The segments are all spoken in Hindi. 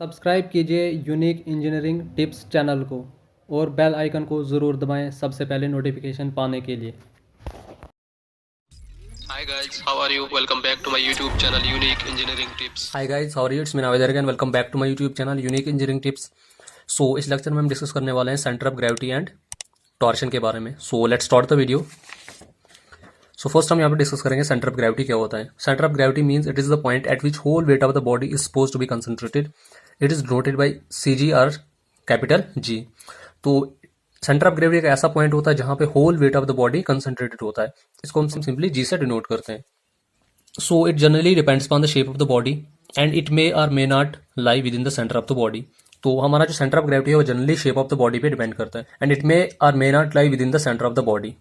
सब्सक्राइब कीजिए यूनिक इंजीनियरिंग टिप्स चैनल को और बेल आइकन को ज़रूर दबाएं सबसे पहले नोटिफिकेशन पाने के लिए। Hi guys, how are you? Welcome back to my YouTube channel Unique Engineering Tips. Hi guys, how are you? It's me Naved again. Welcome back to my YouTube channel Unique Engineering Tips. So इस लेक्चर में हम डिस्कस करने वाले हैं centre of gravity and torsion के बारे में। So let's start the video. So first हम यहाँ पे डिस्कस करेंगे सेंटर ऑफ ग्रेविटी क्या होता है। Centre of gravity means it is the point at which whole weight of the body is suppose to be concentrated. It is denoted by CG और कैपिटल G। तो सेंटर ऑफ ग्रेविटी एक ऐसा पॉइंट होता है जहां पे whole weight of the body concentrated होता है। इसको हम सिंपली G से डिनोट करते हैं। So it generally depends upon the shape of the body and it may or may not lie within the center of the body. तो हमारा जो सेंटर ऑफ ग्रेविटी है वो generally shape of the body पे डिपेंड करता है एंड इट मे और may not lie within the centre of the body.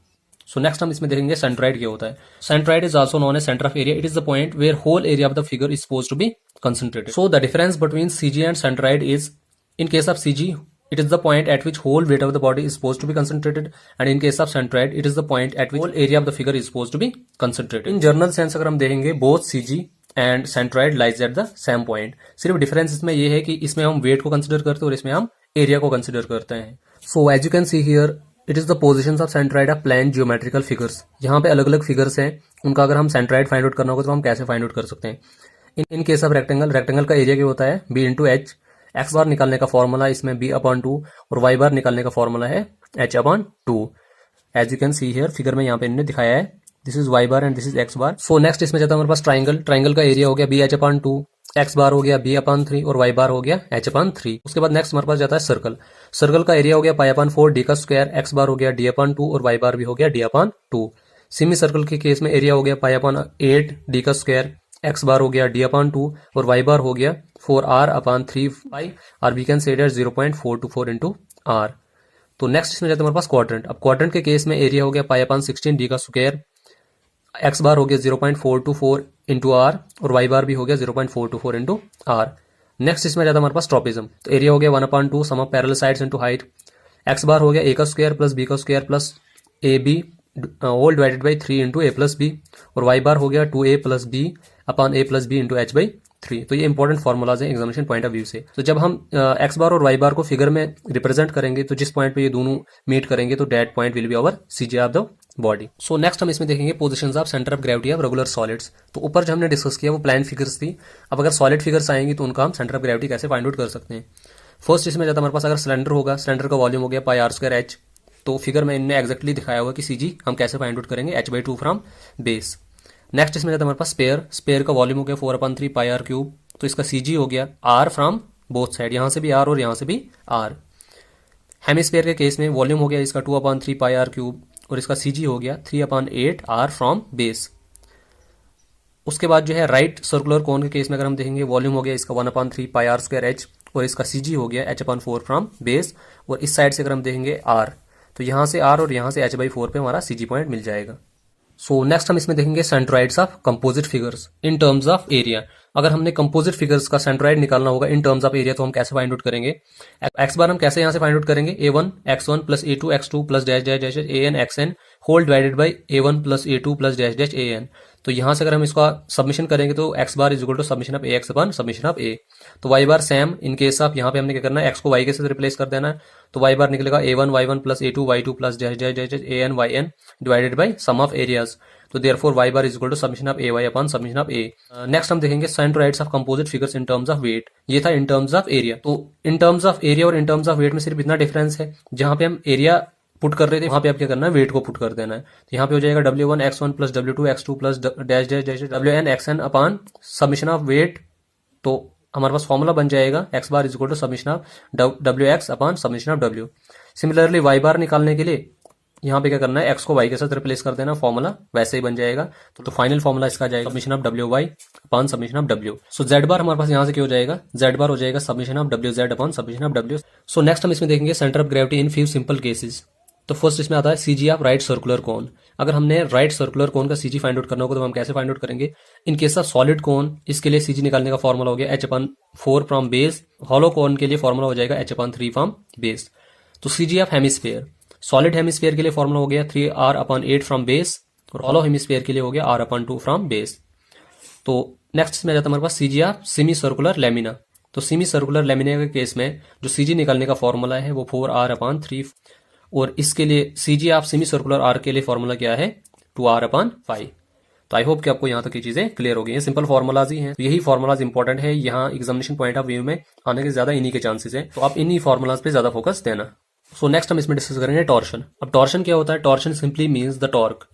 So next हम इसमें देखेंगे सेंट्राइड क्या होता है। Centroid is also known as centre of area. It is the point where whole area of the figure is suppose to be concentrated. So the difference between CG and centroid is in case of CG it is the point at which whole weight of the body is supposed to be concentrated and in case of centroid it is the point at which whole area of the figure is supposed to be concentrated. in general sense अगर हम देखेंगे both CG and centroid lies at the same point. सिर्फ डिफरेंस इसमें ये है कि इसमें हम वेट को कंसिडर करते हैं और इसमें हम एरिया को कंसिडर करते हैं। So as you can see here it is the position of centroid of plane geometrical figures. यहाँ पे अलग अलग फिगर्स हैं, उनका अगर हम सेंट्राइड फाइंड आउट करना होगा तो हम कैसे फाइंड आउट कर सकते हैं। इन केस ऑफ रेक्टेंगल, रेक्टेंगल का एरिया क्या होता है B/H। एक्स बार निकालने का फॉर्मूला इसमें B/2 और वाई बार निकालने का फॉर्मूला है H/2। As you can see here figure में यहाँ पे इन्होंने दिखाया है this is y bar and this is x bar. So next इसमें जाता है हमारे पास ट्राइंगल। ट्राइंगल का एरिया हो गया BH/2, एक्स बार हो गया B/3 और वाई बार हो गया H/3। उसके बाद नेक्स्ट हमारे पास जाता है सर्कल। सर्कल का एरिया हो गया π/4 d का स्क्वायर, एक्स बार हो गया D/2 और वाई बार भी हो गया D/2। सेमी सर्कल के केस में एरिया हो गया π/8 d का स्क्वायर, एक्स बार हो गया D/2 और वाई बार हो गया 4r/3 और we can say it as 0.424 into r. तो नेक्स्ट इसमें जाता है हमारे पास क्वाड्रेंट। अब क्वाड्रेंट के केस में एरिया हो गया π/16 d का स्क्वायर, एक्स बार हो गया 0.424 इंटू आर और वाई बार भी हो गया 0.424 इंटू आर। नेक्स्ट इसमें जाता है हमारे पास ट्रॉपिज्म। तो एरिया हो गया 1/2 sum of parallel sides into height. X bar हो गया a का स्क्वायर प्लस b का square plus ab all divided by 3 into a plus b और वाई बार हो गया 2a plus b upon a plus b into h/3। तो ये इंपॉर्टेंट फॉर्मूलाज हैं एग्जामिनेशन पॉइंट ऑफ व्यू से। तो जब हम एक्स बार और वाई बार को फिगर में रिप्रेजेंट करेंगे तो जिस पॉइंट पे ये दोनों मीट करेंगे तो that point will be our CG of the body. So next हम इसमें देखेंगे position of centre of gravity of regular solids. तो ऊपर जो हमने डिस्कस किया वो प्लान फिगर्स थी। अब अगर सॉलिड फिगर्स आएंगी तो उनका हम सेंटर ऑफ ग्रेविटी कैसे फाइंड आउट कर सकते हैं। फर्स्ट इसमें जाता है हमारे पास अगर सिलेंडर होगा, सिलेंडर का वॉल्यूम हो गया πr²h। तो फिगर में इनने एक्जैक्टली दिखाया हुआ कि CG हम कैसे फाइंड आउट करेंगे H/2 फ्रॉम बेस। नेक्स्ट इसमें जाता है हमारे पास स्पेयर। स्पेयर का वॉल्यूम हो गया 4/3 πr³। तो इसका CG हो गया R फ्रॉम बोथ साइड, यहां से भी R और यहां से भी R। हेमिस्फेयर के केस में वॉल्यूम हो गया इसका 2/3 πr³ और इसका CG हो गया 3/8 R फ्रॉम बेस। उसके बाद जो है राइट सर्कुलर कोन के केस में अगर हम देखेंगे वॉल्यूम हो गया इसका 1/3 πr²h और इसका CG हो गया H/4 फ्रॉम बेस। और इस साइड से अगर हम देखेंगे R तो यहां से R और यहां से H/4 पे हमारा CG पॉइंट मिल जाएगा। सो नेक्स्ट हम इसमें देखेंगे centroids of composite figures in terms of area. अगर हमने कंपोजिट फिगर्स का सेंट्राइड निकालना होगा इन टर्म्स ऑफ एरिया तो हम कैसे फाइंड आउट करेंगे। एक्स बार हम कैसे यहां से फाइंड आउट करेंगे A1 x1 plus A2 x2 plus dash dash dash AN xn whole divided by A1 plus A2 plus dash dash AN। तो यहां से अगर हम इसका सबमिशन करेंगे तो x bar is equal to submission of AX upon submission of A। तो y bar same in case of यहाँ पे हमने क्या करना है एक्स को वाई के साथ रिप्लेस कर देना है। तो वाई बार निकलेगा A1 y1 plus A2 y2 plus dash dash dash AN yn divided by sum of areas. तो therefore Y bar is equal to submission of AY upon submission of A। Next हम देखेंगे centroids of composite figures in terms of weight. ये था इन टर्म्स ऑफ एरिया। तो इन टर्म्स ऑफ एरिया और इन टर्म्स ऑफ वेट में सिर्फ इतना डिफरेंस है, जहां पे हम एरिया पुट कर रहे थे वहां पे आप क्या करना है वेट को पुट कर देना है। तो यहाँ पे हो जाएगा W1 x1 plus W2 x2 plus dash dash dash WN xn upon submission of weight. तो हमारे पास फॉर्मूला बन जाएगा X bar is equal to submission of WX upon submission of W। Similarly Y bar निकालने के लिए यहाँ पे क्या करना है एक्स को वाई के साथ रिप्लेस कर देना, फॉर्मूला वैसे ही बन जाएगा। तो फाइनल फॉर्मूला इसका जाएगा submission of WY upon submission of W। So Z बार हमारे पास यहाँ से क्या हो जाएगा Z बार हो जाएगा submission of WZ upon submission of W। So next हम इसमें देखेंगे centre of gravity in few simple cases. तो फर्स्ट इसमें आता है CG of right circular cone. अगर हमने राइट सर्कुलर कोन का CG फाइंड आउट करना होगा तो हम कैसे फाइंड आउट करेंगे। इन केस ऑफ सॉलिड कोन इसके लिए CG निकालने का फॉर्मूला हो गया H/4 फ्रॉम बेस। हॉलो कोन के लिए फॉर्मूला हो जाएगा H/3 फ्रॉम बेस। तो CG of hemisphere, solid hemisphere के लिए फॉर्मूला हो गया 3R/8 फ्रॉम बेस और हॉलो हेमिस्फेयर के लिए हो गया R/2 फ्रॉम बेस। तो नेक्स्ट इसमें जाता है हमारे पास CG of semi circular lamina. तो सेमी सर्कुलर लेमिना के केस में जो सीजी निकालने का फॉर्मूला है वो 4r/3, और इसके लिए CG of semi circular r के लिए फॉर्मूला क्या है 2r/5। तो आई होप कि आपको यहाँ तक ये चीजें क्लियर हो गई हैं। सिंपल फॉर्मुलाज ही हैं, तो यही फॉर्मुलाज इंपॉर्टेंट है यहाँ एग्जामिनेशन पॉइंट ऑफ व्यू में आने के ज्यादा इन्हीं के चांसेस हैं, तो आप इन्हीं फॉर्मुलाज पे ज्यादा फोकस देना। सो नेक्स्ट हम इसमें डिस्कस करेंगे टॉर्शन। अब टॉर्शन क्या होता है? Torsion simply means the torque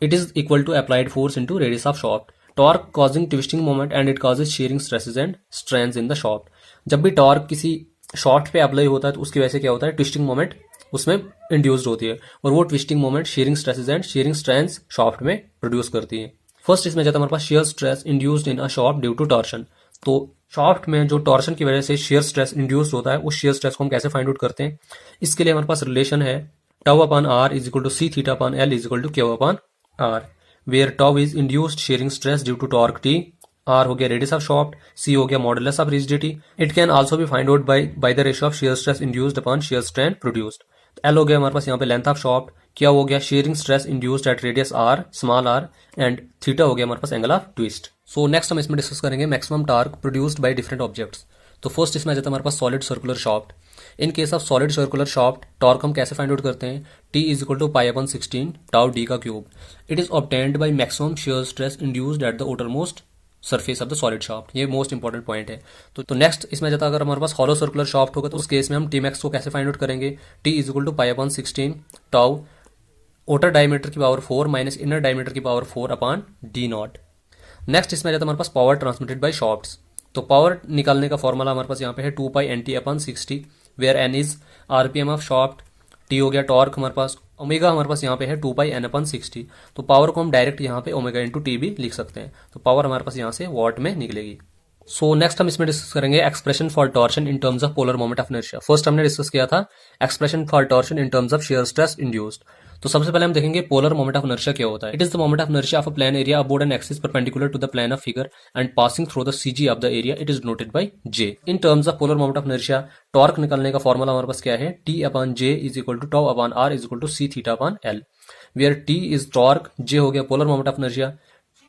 it is equal to applied force into radius of shaft, torque causing twisting moment and it causes shearing stresses and strains in the shaft. जब भी टॉर्क किसी शाफ्ट पे अप्लाई होता है तो उसकी वजह से क्या होता है, ट्विस्टिंग मोमेंट उसमें इंड्यूस्ड होती है, और वो twisting moment shearing stresses and shearing strains shaft में प्रोड्यूस करती है। फर्स्ट इसमें जाता है हमारे पास shear stress induced in a shaft due to torsion. तो शाफ्ट में जो टॉर्शन की वजह से शेयर स्ट्रेस इंड्यूस्ड होता है, उस शेयर स्ट्रेस को हम कैसे फाइंड आउट करते हैं? इसके लिए हमारे पास रिलेशन है τ/r is equal to c(θ/L is equal to q/r, where τ is induced shearing stress due to torque t, r हो गया रेडियस ऑफ शाफ्ट, c हो गया modulus of rigidity. It can also be find out by the ratio of share stress induced upon shear strain produced. L हो गया हमारे पास यहाँ पे लेंथ ऑफ शाफ्ट, क्या हो गया shearing stress induced at radius R small R, and theta हो गया हमारे पास angle of twist. So next हम इसमें डिस्कस करेंगे maximum torque produced by different objects. तो फर्स्ट इसमें आ जाता है हमारे पास solid circular shaft. In case of solid circular shaft torque हम कैसे फाइंड आउट करते हैं? T is equal to π/16 τ d का cube. It is obtained by maximum share stress induced at the outermost surface of the solid shaft. ये मोस्ट इंपॉर्टेंट पॉइंट है। तो नेक्स्ट इसमें जाता है अगर हमारे पास हॉलो सर्कुलर शाफ्ट होगा तो उस केस में हम टी मैक्स को कैसे फाइंड आउट करेंगे? T is equal to π/16 τ outer diameter की पावर 4 माइनस इनर डायमीटर की पावर 4 अपॉन d0। नेक्स्ट इसमें जाता है हमारे पास पावर ट्रांसमिटेड बाय शाफ्ट्स। तो पावर निकालने का फॉर्मूला हमारे पास यहाँ पे है 2π/NT/60, where n is RPM of shaft, t हो गया टॉर्क हमारे पास, ओमेगा हमारे पास यहाँ पे है 2πN/60। तो पावर को हम डायरेक्ट यहाँ पे ओमेगा इंटू टी भी लिख सकते हैं, तो पावर हमारे पास यहाँ से वॉट में निकलेगी। सो नेक्स्ट हम इसमें डिस्कस करेंगे expression for torsion in terms of polar moment of inertia. First हमने डिस्कस किया था expression for torsion in terms of share stress induced. तो सबसे पहले हम देखेंगे पोलर मोमेंट ऑफ इनर्शिया क्या होता है। It is the moment of inertia of a plane area about an axis perpendicular to the plane of figure and passing through the CG of the area. It is denoted by J. In terms of polar moment of inertia torque निकालने का फॉर्मूला हमारे पास क्या है? T/J is equal to τ/r is equal to c(θ/L, where T is torque, J हो गया polar moment of inertia,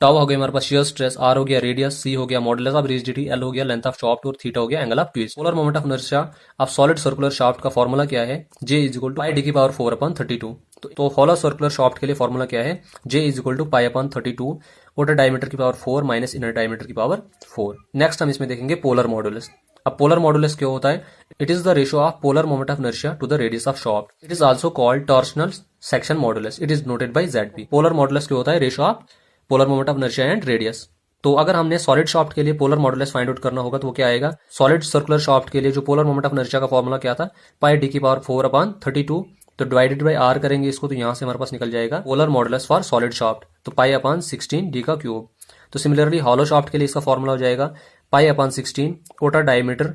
tau हो गया हमारे पास शेयर स्ट्रेस, आर हो गया रेडियस, सी हो गया मॉडुलस ऑफ रिजिडिटी, एल हो गया लेंथ ऑफ शाफ्ट और थीटा हो गया angle of twist. Polar moment of inertia of solid circular shaft का फॉर्मूला क्या है? J is equal to πd⁴/32। तो हॉलो सर्कुलर शाफ्ट के लिए फॉर्मूला क्या है? J is equal to π/32 outer diameter की पावर 4 माइनस इनर डायमीटर की पावर 4। नेक्स्ट हम इसमें देखेंगे पोलर मॉडुलस। अब पोलर मॉडुलस क्या होता है? It is the ratio of polar moment of inertia to the radius of shaft. It is also called torsional section modulus. It is noted by ZP। Polar modulus क्या होता है? Ratio of polar moment of inertia and radius. तो अगर हमने सॉलिड शाफ्ट के लिए पोलर मॉडुलस फाइंड आउट करना होगा तो वो क्या आएगा? सॉलिड सर्कुलर शाफ्ट के लिए जो पोलर मोमेंट ऑफ इनर्शिया का फॉर्मूला क्या था? πd⁴/32। तो डिवाइडेड बाय r करेंगे इसको, तो यहां से हमारे पास निकल जाएगा polar modulus for solid shaft, तो π/16 d का क्यूब। तो सिमिलरली हॉलो शाफ्ट के लिए इसका फॉर्मूला हो जाएगा π/16 आउटर डायमीटर,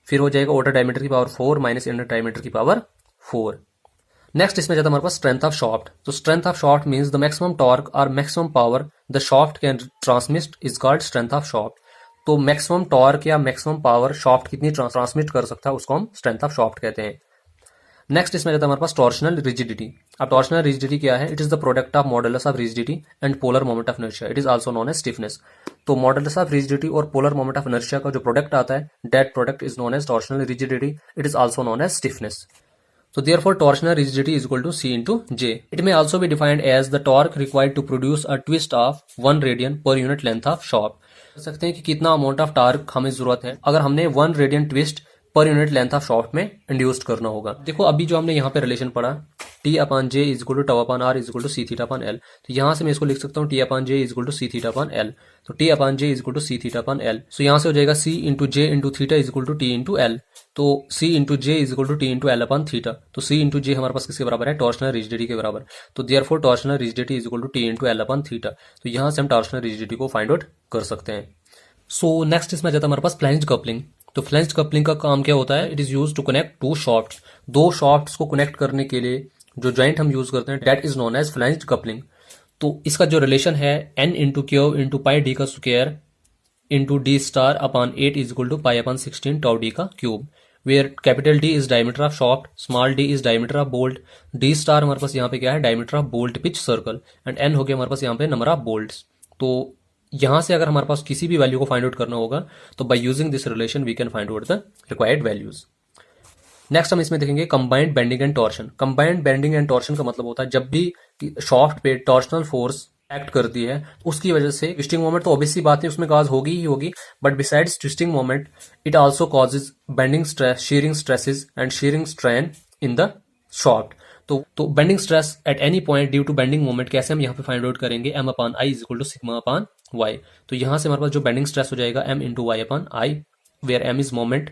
फिर हो जाएगा आउटर डायमीटर की पावर 4 माइनस इनर डायमीटर की पावर 4। नेक्स्ट इसमें जाता है हमारे पास स्ट्रेंथ ऑफ शाफ्ट। तो strength of shaft means the maximum torque और maximum power the shaft can transmit is called strength of shaft. तो मैक्सिमम टॉर्क या मैक्सिमम पावर शाफ्ट कितनी ट्रांसमिट कर सकता है उसको हम स्ट्रेंथ ऑफ शाफ्ट कहते हैं। नेक्स्ट इसमें जाता है हमारे पास टॉर्शनल रिजिडिटी। अब टॉर्शनल रिजिडिटी क्या है? It is the product of modulus of rigidity and polar moment of inertia. It is also known as stiffness. तो मॉडुलस ऑफ रिजिडिटी और पोलर मोमेंट ऑफ इनर्शिया का जो प्रोडक्ट आता है, that product is known as torsional rigidity. It is also known as stiffness. So therefore torsional rigidity is equal to C into J. It may also be defined as the torque required to produce a twist of 1 radian per unit length of shaft. कह सकते हैं कि कितना अमाउंट ऑफ टार्क हमें जरूरत है अगर हमने 1 radian twist per unit length of shaft में इंड्यूस्ड करना होगा। देखो अभी जो हमने यहाँ पे रिलेशन पढ़ा T/J is equal to τ/r is equal to c(θ/L, तो यहाँ से मैं इसको लिख सकता हूँ T/J is equal to c(θ/L। तो T/J is equal to c(θ/L, सो यहाँ से हो जाएगा c into J into theta is equal to T into L. तो c into J is equal to T into L upon theta. तो c इंटू जे हमारे पास किसके बराबर है? टॉर्शनल रिजिडिटी के बराबर। तो therefore torsional rigidity is equal to T into L upon theta. तो यहाँ से हम टॉर्शनल रिजिडिटी को फाइंड आउट कर सकते हैं। सो नेक्स्ट इसमें जाता है हमारे पास फ्लैंज्ड कपलिंग। तो फ्लैंज्ड कपलिंग का काम क्या होता है? It is use to connect two shafts. दो शाफ्ट्स को कनेक्ट करने के लिए जो जॉइंट हम यूज करते हैं that is known as flanged coupling. तो इसका जो रिलेशन है n into Q into pi D का square into D star upon 8 is equal to π/16 tau d का cube, where capital D is diameter of shaft, small d is diameter of bolt, D star हमारे पास यहाँ पे क्या है? Diameter of bolt pitch circle, and n हो गया हमारे पास यहाँ पे नंबर ऑफ बोल्ट्स। तो यहां से अगर हमारे पास किसी भी वैल्यू को फाइंड आउट करना होगा तो by using this relation we can find out the required values. Next हम इसमें देखेंगे combined bending and torsion. Combined bending and torsion का मतलब होता है जब भी शाफ्ट पे टॉर्शनल फोर्स एक्ट करती है तो उसकी वजह से ट्विस्टिंग मोमेंट तो ऑब्वियसली बात है उसमें काज होगी ही होगी, but besides twisting moment it also causes bending stress, shearing stresses and shearing strain in the shaft. तो bending stress at any point due to bending moment कैसे हम यहाँ पे फाइंड आउट करेंगे, M upon I is equal to sigma upon Y. तो यहां से हमारे पास जो बेंडिंग स्ट्रेस हो जाएगा M into y upon I, where M is moment,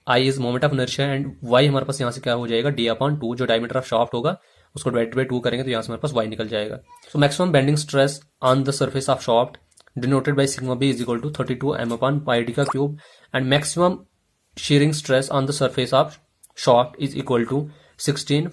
I is moment of inertia and y हमारे पास यहाँ से क्या हो जाएगा डी अपॉन टू, जो डायमीटर ऑफ शाफ्ट होगा उसको डिवाइडेड बाय 2 करेंगे तो यहाँ से हमारे पास वाई निकल जाएगा। So maximum bending stress on the surface of shaft denoted by sigma B is equal to 32 M upon pi D का cube and maximum shearing stress on the surface of shaft is equal to 16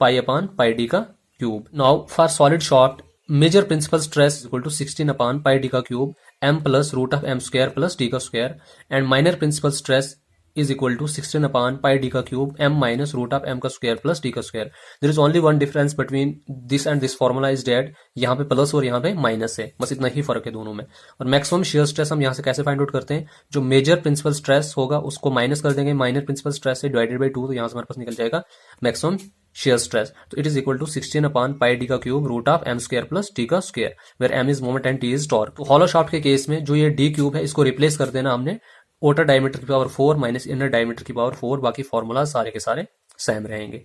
pi upon pi D का cube. Now for solid shaft major principal stress is equal to 16 upon pi D का cube M plus root of M square plus D का square and minor principal stress is equal to 16 upon pi d का cube m minus root of m का स्क्वायर प्लस d का square. there is only one difference between this and this formula is that यहाँ पे प्लस और यहाँ पे माइनस है, बस इतना ही फर्क है दोनों में। और मैक्सिमम शियर स्ट्रेस हम यहाँ से कैसे फाइंड आउट करते हैं, जो मेजर प्रिंसिपल स्ट्रेस होगा उसको माइनस कर देंगे माइनर प्रिंसिपल स्ट्रेस से डिवाइडेड बाई 2, तो यहाँ से हमारे पास निकल जाएगा मैक्सिमम shear stress। तो it is equal to 16 upon pi D का cube root of M square plus D का square, where M is moment and T is torque. तो हॉलो शाफ्ट के केस में जो ये डी क्यूब है इसको रिप्लेस कर देना हमने आउटर डायमीटर की पावर 4 माइनस इनर डायमीटर की पावर 4, बाकी फॉर्मूला सारे के सारे सेम रहेंगे।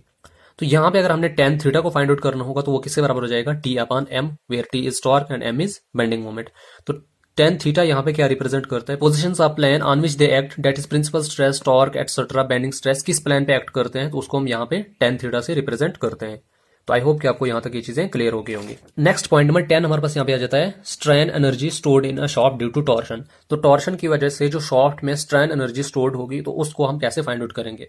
तो यहाँ पे अगर हमने tan थीटा को फाइंड आउट करना होगा तो वो किससे बराबर हो जाएगा, T upon M, where T is torque and M is bending moment. तो tan थीटा यहाँ पे क्या रिप्रेजेंट करता है, positions of plane on which they act, that is principal stress, torque etcetera, bending stress किस प्लेन पे एक्ट करते हैं तो उसको हम यहाँ पे tan थीटा से रिप्रेजेंट करते हैं। तो आई होप कि आपको यहां तक ये चीजें क्लियर हो गई होंगी। नेक्स्ट पॉइंट नंबर 10 हमारे पास यहाँ पे आ जाता है strain energy stored in a shaft due to torsion. तो टॉर्शन की वजह से जो शाफ्ट में स्ट्रेन एनर्जी स्टोर्ड होगी तो उसको हम कैसे फाइंड आउट करेंगे।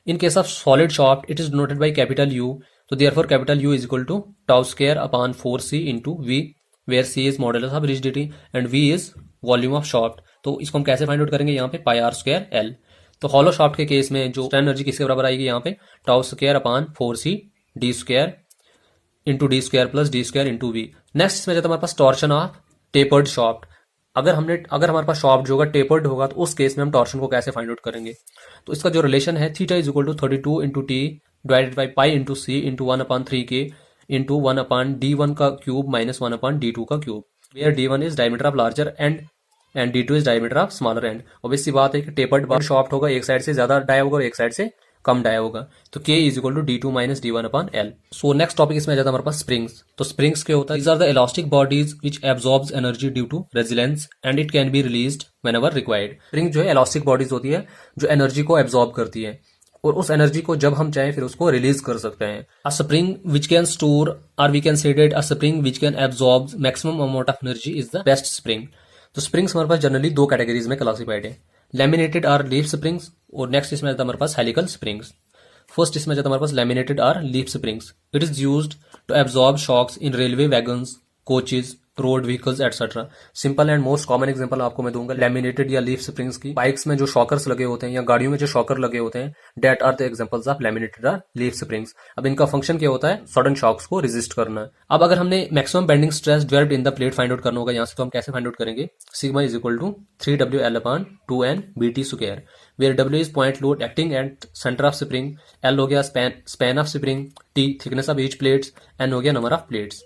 In case of solid shaft it is denoted by capital U, तो therefore capital U is equal to tau square upon 4c into V, where c is modulus of rigidity and v is volume of shaft. तो इसको हम कैसे फाइंड आउट करेंगे, यहाँ पे पाई आर स्क्वायर एल। तो हॉलो शाफ्ट के केस में जो स्ट्रेन एनर्जी किसके बराबर आएगी, यहाँ पे tau square upon 4c D square into D square plus D square into V. Next इसमें जाता है हमारे पास टॉर्शन ऑफ टेपर्ड शाफ्ट। अगर हमारे पास शाफ्ट जो होगा टेपर्ड होगा तो उस केस में हम टॉर्शन को कैसे फाइंड आउट करेंगे। तो इसका जो रिलेशन है theta is equal to 32 into T divided by pi into C into 1/3k into 1/d1 का क्यूब माइनस 1/d2 का cube, where d1 is diameter of larger end d2 is diameter of smaller end. Obviously बात है कि टेपर्ड बार शाफ्ट होगा, एक साइड से ज्यादा डाया होगा और एक साइड से कम डाया होगा, तो k is equal to d2 minus d1 upon l। So next topic इसमें आ जाता है हमारे पास स्प्रिंग्स। तो स्प्रिंग्स क्या होता है, these are the elastic bodies which absorbs energy due to resilience and it can be released whenever required. Spring जो है इलास्टिक बॉडीज होती है जो एनर्जी को एब्जॉर्ब करती है और उस एनर्जी को जब हम चाहें फिर उसको रिलीज कर सकते हैं। A spring which can store और we can say that a spring which can absorb maximum amount of energy is the best spring. तो स्प्रिंग्स हमारे पास जनरली दो कैटेगरीज में क्लासिफाइड है, लैमिनेटेड और लीफ स्प्रिंग्स, और नेक्स्ट इसमें आता है हमारे पास हेलिकल स्प्रिंग्स। फर्स्ट इसमें जाता है हमारे पास लैमिनेटेड और leaf springs. It is used to absorb shocks in railway wagons, coaches, road vehicles etcetera. Simple and most common example आपको मैं दूंगा लैमिनेटेड या लीफ स्प्रिंग्स की। बाइक्स में जो शॉकर्स लगे होते हैं या गाड़ियों में जो शॉकर लगे होते हैं, that are the examples of laminated और लीफ स्प्रिंग्स। अब इनका फंक्शन क्या होता है, सडन शॉक्स को रेजिस्ट करना। अब अगर हमने maximum bending stress developed in the plate find out करना होगा यहाँ से, तो हम कैसे फाइंड आउट करेंगे, sigma is equal to 3WL upon 2N BT square, where W is point load acting at centre of spring, L हो गया span of spring, T thickness of each plates, N हो गया नंबर ऑफ प्लेट्स।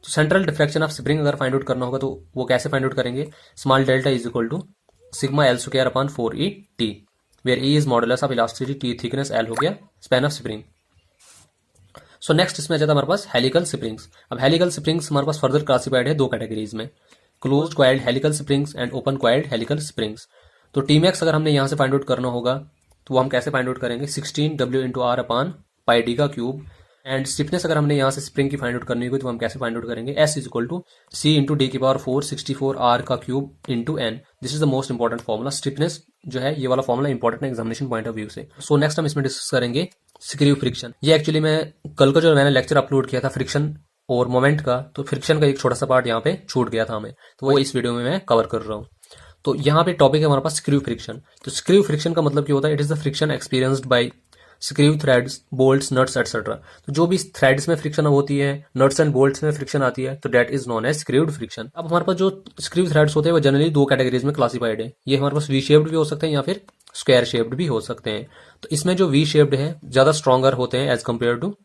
तो सेंट्रल डिफ्रैक्शन ऑफ स्प्रिंग अगर फाइंड आउट करना होगा तो वो कैसे फाइंड आउट करेंगे, small delta is equal to sigma L square upon 4ET, where E is modulus of elasticity, T thickness, L हो गया span of spring. So next इसमें आ जाता है हमारे पास हेलिकल स्प्रिंग्स। अब हेलिकल स्प्रिंग्स हमारे पास फर्दर क्लासिफाइड है दो कैटेगरीज में, closed coiled helical springs and open coiled helical springs. तो Tmax अगर हमने यहाँ से फाइंड आउट करना होगा तो वो हम कैसे फाइंड आउट करेंगे, 16W into R upon pi D का क्यूब। एंड स्टिफनेस अगर हमने यहाँ से स्प्रिंग की फाइंड आउट करनी होगी तो हम कैसे फाइंड आउट करेंगे, S is equal to C into D की पावर 4 64 R का cube into N। This is the most important formula. Stiffness जो है ये वाला फॉर्मूला इंपॉर्टेंट है एग्जामिनेशन पॉइंट ऑफ व्यू से। सो नेक्स्ट हम इसमें डिस्कस करेंगे स्क्रू फ्रिक्शन। ये एक्चुअली मैं कल का जो मैंने लेक्चर अपलोड किया था फ्रिक्शन और मोमेंट का, तो फ्रिक्शन का एक छोटा सा पार्ट यहाँ पे छूट गया था हमें, तो वो इस वीडियो में मैं कवर कर रहा हूँ। तो यहाँ पे टॉपिक है हमारे पास स्क्रू फ्रिक्शन। तो स्क्रू फ्रिक्शन का मतलब क्या होता है, it is the friction experienced by screw threads, bolts, nuts etcetera. तो जो भी थ्रेड्स में फ्रिक्शन होती है, नट्स एंड बोल्ट्स में फ्रिक्शन आती है, तो that is known as screwed friction. अब हमारे पास जो स्क्रू थ्रेड्स होते हैं वो जनरली दो कैटेगरीज में क्लासिफाइड है। ये हमारे पास वी शेप्ड भी हो सकते हैं या फिर स्क्वायर शेप्ड भी हो सकते हैं। तो इसमें जो वी शेप्ड है ज्यादा स्ट्रॉन्गर होते हैं as compare to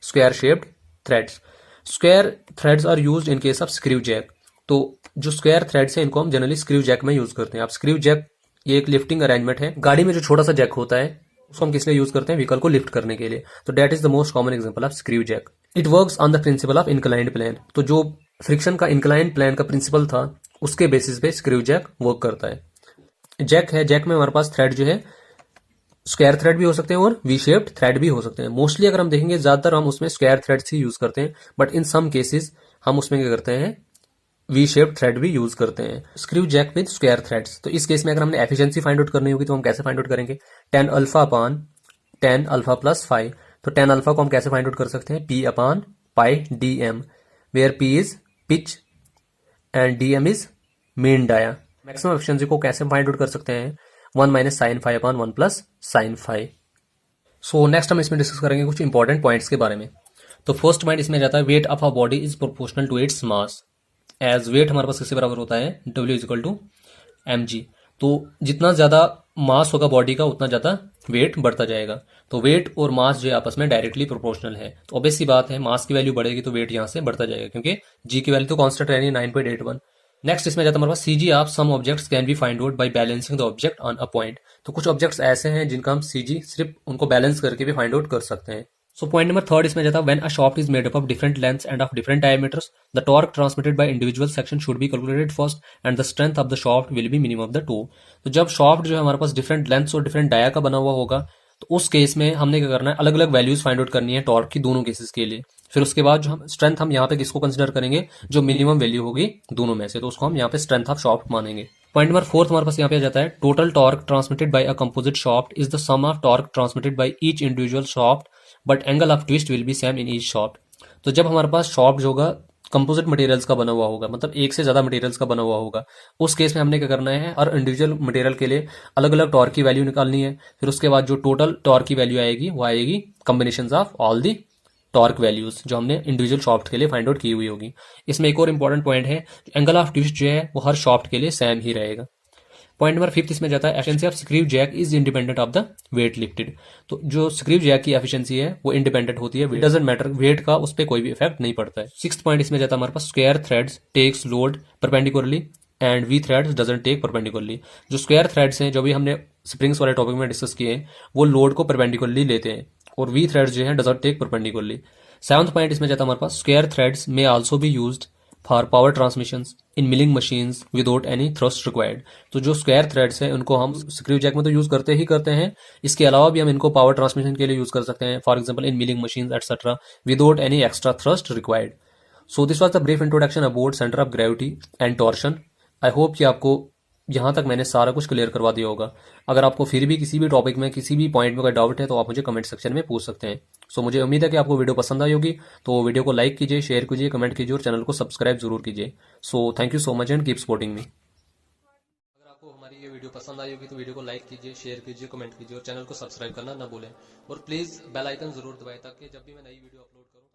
square shaped threads. Square threads are used in case of screw jack. तो जो स्क्वायर थ्रेड्स हैं इनको हम जनरली स्क्रू जैक में यूज करते हैं। अब स्क्रू जैक ये एक लिफ्टिंग अरेंजमेंट है। गाड़ी में जो छोटा सा जैक होता है उसको हम किस लिए यूज करते हैं? व्हीकल को लिफ्ट करने के लिए। तो that is the most common example of screw jack. It works on the principle of inclined plane. तो जो फ्रिक्शन का इंक्लाइंड प्लेन का प्रिंसिपल था उसके बेसिस पे स्क्रू जैक वर्क करता है। जैक है, जैक में हमारे पास थ्रेड जो है स्क्वायर थ्रेड भी हो सकते हैं और वी शेप्ड थ्रेड भी हो सकते हैं। मोस्टली अगर हम देखेंगे ज्यादातर हम उसमें स्क्वायर थ्रेड्स ही यूज करते हैं, बट इन सम केसेस हम उसमें क्या करते हैं? वी शेप थ्रेड भी यूज करते हैं। Screw jack with square threads. तो इस केस में अगर हमने एफिशिएंसी फाइंड आउट करनी होगी तो हम कैसे फाइंड आउट करेंगे? 10 अल्फा अपॉन 10 अल्फा प्लस 5। तो 10 अल्फा को हम कैसे फाइंड आउट कर सकते हैं? P upon pi D M, where P is pitch and D M is mean dia. Maximum efficiency को कैसे फाइंड आउट कर सकते हैं? 1 minus sine 5 upon 1 plus sine 5। So next हम इसमें डिस्कस करेंगे कुछ इंपॉर्टेंट पॉइंट्स के बारे में। तो फर्स्ट पॉइंट इसमें जाता है weight of a body is proportional to its mass. As weight हमारे पास किससे बराबर होता है? W is equal to mg। तो जितना ज्यादा मास होगा बॉडी का उतना ज्यादा वेट बढ़ता जाएगा। तो वेट और मास जो है आपस में डायरेक्टली प्रोपोर्शनल है। तो ऑब्वियस सी बात है मास की वैल्यू बढ़ेगी तो वेट यहां से बढ़ता जाएगा, क्योंकि g की वैल्यू तो कांस्टेंट रहनी है 9.81। नेक्स्ट इसमें जाता है हमारे पास CG of some objects can be find out by balancing the object on a point. तो कुछ ऑब्जेक्ट्स ऐसे हैं जिनका हम CG सिर्फ उनको बैलेंस करके भी फाइंड आउट कर सकते हैं। सो पॉइंट नंबर थर्ड इसमें जाता है when a shaft is made up of different lengths end of different diameters the torque transmitted by individual section should be calculated first and the strength of the shaft will be minimum of the two. तो जब शाफ्ट जो है हमारे पास डिफरेंट लेंथ्स और डिफरेंट डाया का बना हुआ होगा तो उस केस में हमने क्या करना है? अलग अलग वैल्यूज फाइंड आउट करनी है टॉर्क की दोनों केसेस के लिए। फिर उसके बाद जो हम स्ट्रेंथ हम यहाँ पे किसको कंसिडर करेंगे? जो मिनिमम वैल्यू होगी दोनों में से, तो उसको हम यहाँ पे स्ट्रेंथ ऑफ शाफ्ट मानेंगे। पॉइंट नंबर फोर्थ हमारे पास यहाँ पे आ जाता है total torque transmitted by a composite shaft is the sum of torque transmitted by each individual shaft but angle of twist will be same in each shaft. तो जब हमारे पास शाफ्ट जो होगा कंपोजिट मटेरियल्स का बना हुआ होगा, मतलब एक से ज्यादा मटेरियल्स का बना हुआ होगा, उस केस में हमने क्या करना है? हर इंडिविजुअल मटेरियल के लिए अलग अलग टॉर्क की वैल्यू निकालनी है। फिर उसके बाद जो टोटल टॉर्क की वैल्यू आएगी वो आएगी combination of all the torque values जो हमने इंडिविजुअल शाफ्ट के लिए फाइंड आउट की हुई होगी। इसमें एक और इंपॉर्टेंट पॉइंट है, एंगल ऑफ ट्विस्ट जो है वो हर शाफ्ट के लिए सेम ही रहेगा। पॉइंट नंबर फिफ्थ इसमें जाता है efficiency of screw jack is independent of the weight lifted. तो जो स्क्रू जैक की एफिशिएंसी है वो इंडिपेंडेंट होती है, डजंट मैटर वेट का उस पर कोई भी इफेक्ट नहीं पड़ता है। सिक्स्थ पॉइंट इसमें जाता है हमारे पास square threads takes load perpendicularly and V threads doesn't take perpendicularly. जो स्क्वायर थ्रेड्स हैं जो भी हमने स्प्रिंग्स वाले टॉपिक में डिस्कस किए हैं वो लोड को परपेंडिकुलरली लेते हैं और वी थ्रेड्स जो है doesn't take perpendicularly. Seventh point इसमें जाता है हमारे पास स्क्वायर थ्रेड्स में also be used for power transmissions in milling machines without any thrust required. तो जो स्क्वायर थ्रेड्स हैं उनको हम स्क्रू जैक में तो यूज करते ही करते हैं, इसके अलावा भी हम इनको पावर ट्रांसमिशन के लिए यूज कर सकते हैं, for example in milling machines etcetera without any extra thrust required. So this was the brief introduction about centre of gravity and torsion. I hope कि आपको यहाँ तक मैंने सारा कुछ क्लियर करवा दिया होगा। अगर आपको फिर भी किसी भी टॉपिक में किसी भी पॉइंट में कोई डाउट है तो आप मुझे कमेंट सेक्शन में पूछ सकते हैं। सो मुझे उम्मीद है कि आपको वीडियो पसंद आई होगी, तो वीडियो को लाइक कीजिए, शेयर कीजिए, कमेंट कीजिए और चैनल को सब्सक्राइब जरूर कीजिए। So thank you so much and keep supporting me. अगर आपको हमारी ये वीडियो पसंद आई होगी तो वीडियो को लाइक कीजिए, शेयर कीजिए, कमेंट कीजिए और चैनल को सब्सक्राइब करना ना भूलें और प्लीज बेल आइकन जरूर दबाएं ताकि जब भी मैं नई वीडियो अपलोड करूँ